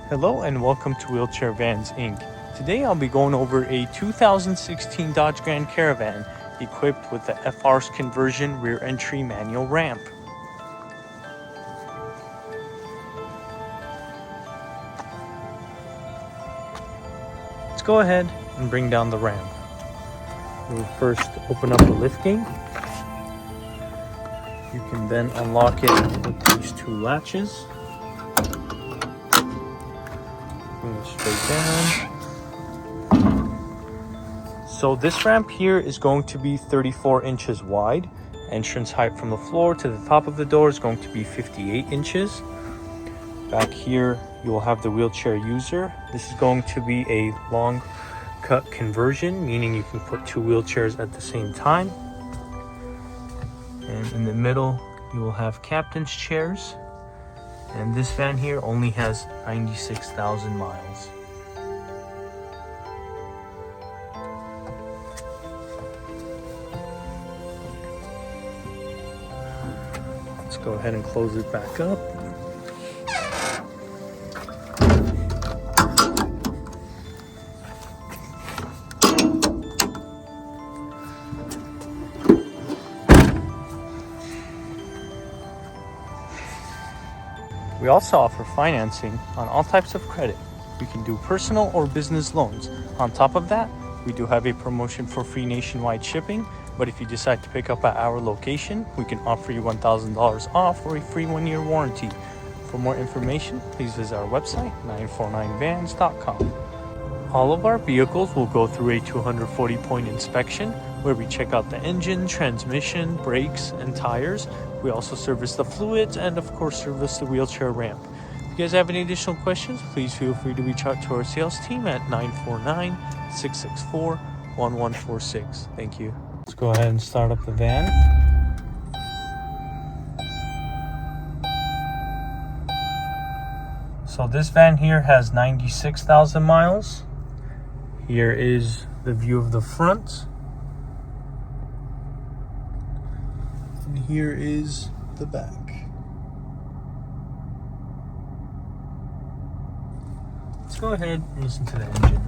Hello and welcome to Wheelchair Vans Inc. Today I'll be going over a 2016 Dodge Grand Caravan equipped with the FR's conversion rear entry manual ramp. Let's go ahead and bring down the ramp. We'll first open up the liftgate. You can then unlock it with these two latches. Move straight down. So this ramp here is going to be 34 inches wide. Entrance height from the floor to the top of the door is going to be 58 inches. Back here you will have the wheelchair user. This is going to be a long cut conversion, meaning you can put two wheelchairs at the same time. And in the middle you will have captain's chairs. And this van here only has 96,000 miles. Let's go ahead and close it back up. We also offer financing on all types of credit. We can do personal or business loans. On top of that, we do have a promotion for free nationwide shipping, but if you decide to pick up at our location, we can offer you $1,000 off or a free 1-year warranty. For more information, please visit our website, 949vans.com. All of our vehicles will go through a 240-point inspection where we check out the engine, transmission, brakes, and tires. We also service the fluids and of course service the wheelchair ramp. If you guys have any additional questions, please feel free to reach out to our sales team at 949-664-1146. Thank you. Let's go ahead and start up the van. So this van here has 96,000 miles. Here is the view of the front. And here is the back. Let's go ahead and listen to the engine.